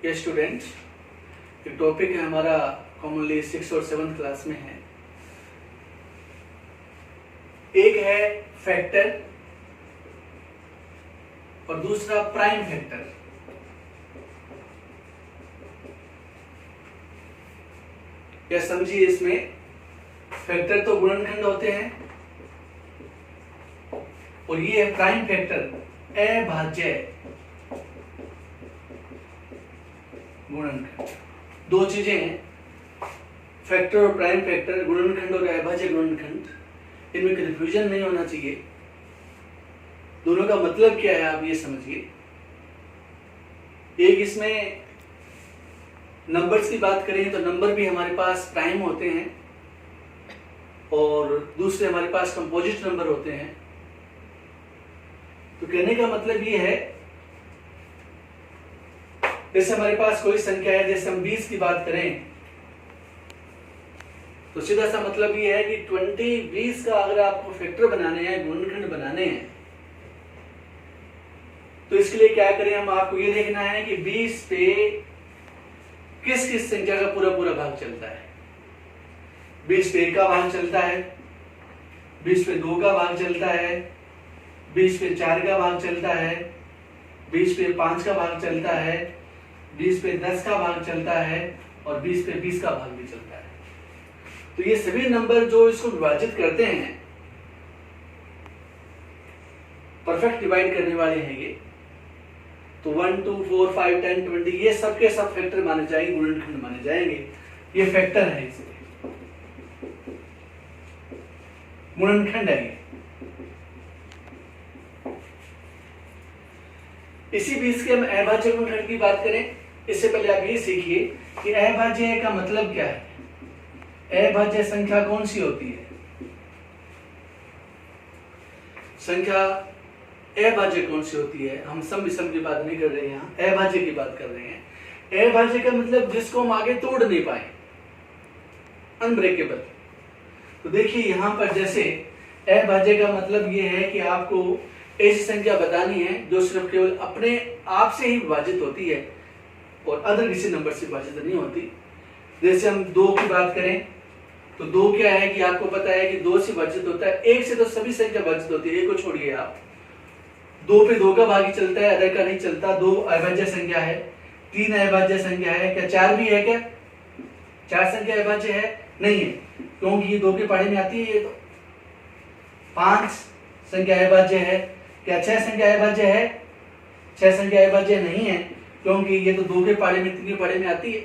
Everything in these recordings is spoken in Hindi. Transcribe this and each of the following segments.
ये स्टूडेंट, एक टॉपिक है हमारा कॉमनली 6 और 7th क्लास में है। एक है फैक्टर और दूसरा प्राइम फैक्टर। यह समझिए, इसमें फैक्टर तो गुणनखंड होते हैं और ये है प्राइम फैक्टर अभाज्य गुणनखंड। दो चीजें हैं, फैक्टर और प्राइम फैक्टर, गुणनखंड और अभाज्य गुणनखंड। इनमें कंफ्यूजन नहीं होना चाहिए। दोनों का मतलब क्या है आप ये समझिए। एक इसमें नंबर्स की बात करें तो नंबर भी हमारे पास प्राइम होते हैं और दूसरे हमारे पास कंपोजिट नंबर होते हैं। तो कहने का मतलब ये है, जैसे हमारे पास कोई संख्या है, जैसे हम 20 की बात करें तो सीधा सा मतलब ये है कि 20 का अगर आपको फैक्टर बनाने हैं, गुणनखंड बनाने हैं, तो इसके लिए क्या करें, हम आपको ये देखना है कि 20 पे किस किस संख्या का पूरा पूरा भाग चलता है। 20 पे 1 का भाग चलता है, 20 पे 2 का भाग चलता है, 20 पे 4 का भाग चलता है, 20 पे 5 का भाग चलता है, 20 पे 10 का भाग चलता है और 20 पे 20 का भाग भी चलता है। तो ये सभी नंबर जो इसको विभाजित करते हैं, परफेक्ट डिवाइड करने वाले हैं ये, तो 1 2 4 5 10 20 ये सब के सब फैक्टर माने जाएंगे, गुणनखंड माने जाएंगे। ये फैक्टर है, इसलिए गुणनखंड है ये। इसी बीच के हम अभाज्य गुणनखंड की बात करें, इससे पहले आप ये सीखिए कि अभाज्य का मतलब क्या है। अभाज्य संख्या कौन सी होती है? संख्या अभाज्य कौन सी होती है? हम सम विषम की बात नहीं कर रहे हैं, यहाँ अभाज्य की बात कर रहे हैं। अभाज्य का मतलब जिसको हम आगे तोड़ नहीं पाए, अनब्रेकेबल। तो देखिए यहाँ पर जैसे अभाज्य का मतलब ये है कि आपको ऐसी संख्या बतानी है जो सिर्फ केवल अपने आप से ही विभाजित होती है और अदर किसी नंबर से विभाजित नहीं होती। जैसे हम 2 की बात करें तो 2 क्या है कि आपको पता है कि 2 से विभाजित होता है, 1 से तो सभी संख्या विभाजित होती है, 1 को छोड़िए आप। 2 पे 2 का भाग ही चलता है, अदर का नहीं चलता। 2 अभाज्य संख्या है, 3 अभाज्य संख्या है, क्या 4 भी है? क्या 4 संख्या अभाज्य है? नहीं है, क्योंकि ये 2 के पाढ़े में आती है। ये तो 5 संख्या अभाज्य है, क्या 6 संख्या अभाज्य है? 6 संख्या अभाज्य नहीं है, क्योंकि ये तो 2 के पाढ़े में 3 के पाढ़े में आती है।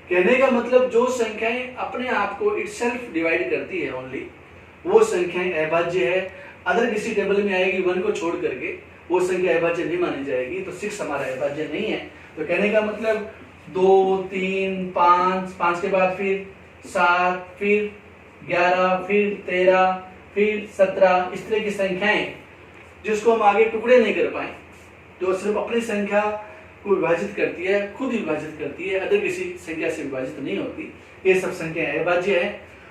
कहने का मतलब जो संख्याएं अपने आप को इटसेल्फ डिवाइड करती है ओनली, वो संख्याएं अभाज्य है। अदर किसी टेबल में आएगी 1 को छोड़ करके, वो संख्या अभाज्य नहीं मानी जाएगी। तो 6 हमारा अभाज्य नहीं है। तो कहने का मतलब 2 3 5, 5 के बाद फिर 7, फिर 11, फिर 13, फिर 17, इस तरह की संख्याएं जिसको हम आगे टुकड़े नहीं कर पाए, जो सिर्फ अपनी संख्या को विभाजित करती है, खुद विभाजित करती है, अदर किसी संख्या से विभाजित नहीं होती, ये सब संख्या अभाज्य है।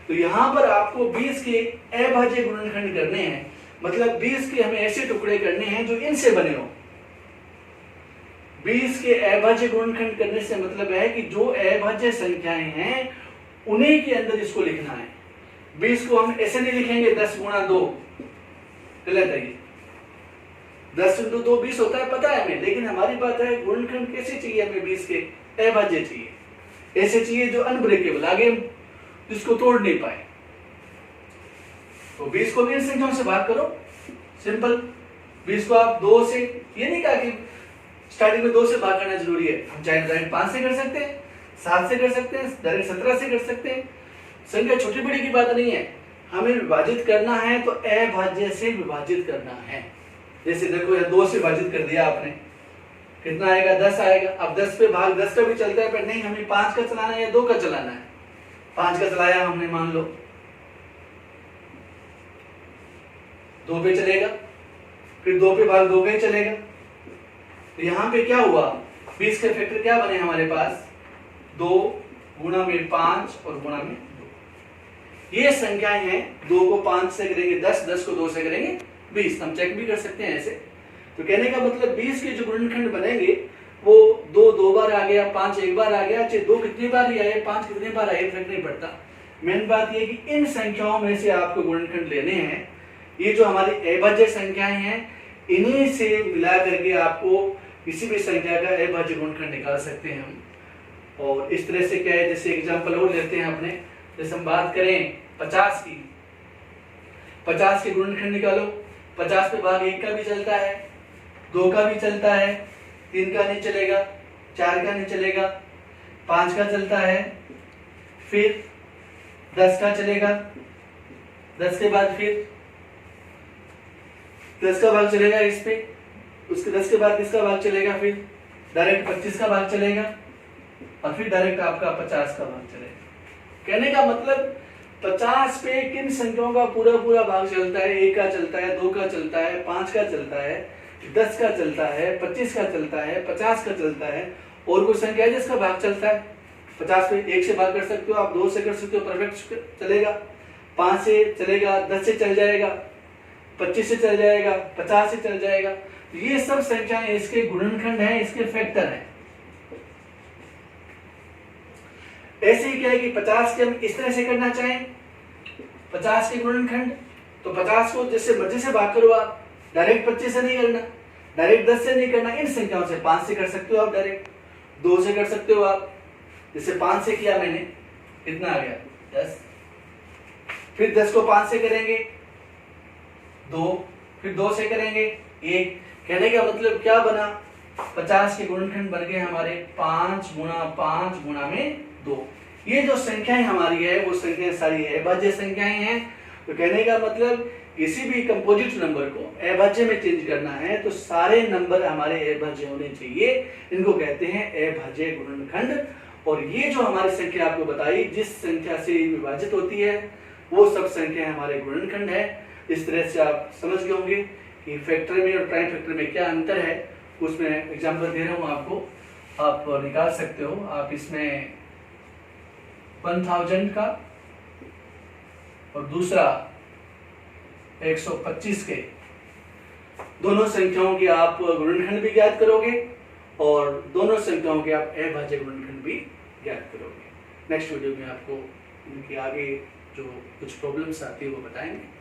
तो यहाँ पर आपको 20 के अभाज्य गुणनखंड करने हैं, मतलब 20 के हमें ऐसे टुकड़े करने हैं जो इनसे बने हो। 20 के अभाज्य गुणनखंड करने से मतलब है कि जो अभाज्य संख्याएं हैं उन्हीं के अंदर इसको लिखना है। 20 को हम ऐसे नहीं लिखेंगे 10 गुणा 2, गलत है ये। 10 × 2 20 होता है, पता है हमें, लेकिन हमारी बात है गुणनखंड कैसे चाहिए हमें? 20 के अभाज्य चाहिए, ऐसे चाहिए जो अनब्रेकेबल, आगे जिसको तोड़ नहीं पाए। तो 20 को भी इन संख्याओं से भाग करो, सिंपल। 20 को आप 2 से, ये नहीं कहा कि स्टार्टिंग में 2 से भाग करना जरूरी है, हम चाहे डायरेक्ट 5 से कर सकते हैं, 7 से कर सकते हैं, डायरेक्ट 17 से कर सकते हैं। संख्या छोटी बड़ी की बात नहीं है, हमें विभाजित करना है तो अभाज्य से विभाजित करना है। जैसे देखो यहाँ 2 से विभाजित कर दिया आपने, कितना आएगा? 10 आएगा। अब 10 पे भाग 10 का भी चलता है, पर नहीं, हमें 5 का चलाना है या 2 का चलाना है? 5 का चलाया हमने, मान लो 2 पे चलेगा, फिर 2 पे भाग 2 का ही चलेगा। तो यहाँ पे क्या हुआ? 20 के फैक्टर क्या बने हमारे पास? 2 गुणा में 5 और गुणा में 2। ये संख्याएं हैं, 2 को 5 से करेंगे 10, 10 को 2 से करेंगे 20। हम चेक भी कर सकते हैं ऐसे। तो कहने का मतलब 20 के जो गुणनखंड बनेंगे वो 2 2 बार बार आ गया, 5 एक बार आ गया, चाहे 2 कितनी बार ही आए, 5 कितनी बार आए, फर्क नहीं पड़ता। मेन बात यह कि इन संख्याओं में से आपको गुणनखंड लेने हैं। ये जो हमारी अभाज्य संख्याएं हैं, इन्हीं से मिला करके आपको किसी भी संख्या का अभाज्य गुणनखंड निकाल सकते हैं हम। और इस तरह से क्या है, जैसे एग्जांपल और लेते हैं अपने, जैसे हम बात करें 50 की, 50 के गुणनखंड निकालो। 50 पे भाग 1 का भी चलता है, 2 का भी चलता है, 3 का नहीं चलेगा, 4 का नहीं चलेगा, 5 का चलता है, फिर 10 का चलेगा, 10 के बाद फिर 10 का भाग चलेगा इस पे, उसके 10 के बाद किसका भाग चलेगा, फिर डायरेक्ट 25 का भाग चलेगा, और फिर डायरेक्ट आपका 50 का भाग चलेगा। कहने का मतलब 50 पे किन संख्याओं का पूरा पूरा भाग चलता है, 1 का चलता है, 2 का चलता है, 5 का चलता है, 10 का चलता है, 25 का चलता है, 50 का चलता है, और कोई संख्या है जिसका भाग चलता है। 50 पे 1 से भाग कर सकते हो आप, 2 से कर सकते हो, परफेक्ट चलेगा, 5 से चलेगा, 10 से चल जाएगा, 25 से चल जाएगा, 50 से चल जाएगा। ये सब संख्याएं इसके गुणनखंड हैं, इसके फैक्टर हैं। ऐसे ही क्या है कि 50 के हम इस तरह से करना चाहें, 50 के गुणनखंड, तो 50 को जैसे मर्जी से भाग करो आप, डायरेक्ट 25 से नहीं करना, डायरेक्ट 10 से नहीं करना, इन संख्याओं से 5 से कर सकते हो आप, डायरेक्ट 2 से कर सकते हो आप। जैसे 5 से किया मैंने, कितना आ गया 10, फिर 10 को 5 से करेंगे 2, फिर 2 से करेंगे 1। कहने का मतलब क्या बना, 50 के गुणनखंड बन गए हमारे 5 गुणा 5 गुणा में 2। ये जो संख्याएं हमारी है वो संख्याएं सारी अभाज्य संख्याएं हैं। तो कहने का मतलब किसी भी कंपोजिट नंबर को अभाज्य में चेंज करना है तो सारे नंबर हमारे अभाज्य होने चाहिए, इनको कहते हैं अभाज्य गुणनखंड। और ये जो हमारी संख्या आपको बताई, जिस संख्या से विभाजित होती है वो सब संख्या हमारे गुणनखंड है। इस तरह से आप समझ गए होंगे कि फैक्टर में और प्राइम फैक्टर में क्या अंतर है। उसमें एग्जांपल दे रहा हूं आपको, आप निकाल सकते हो। आप इसमें 1000 का और दूसरा 125 के दोनों संख्याओं के आप गुणनखंड भी ज्ञात करोगे और दोनों संख्याओं के आप अभाज्य गुणनखंड भी ज्ञात करोगे। नेक्स्ट वीडियो में आपको इनके आगे जो कुछ प्रॉब्लम्स आती है वो बताएंगे।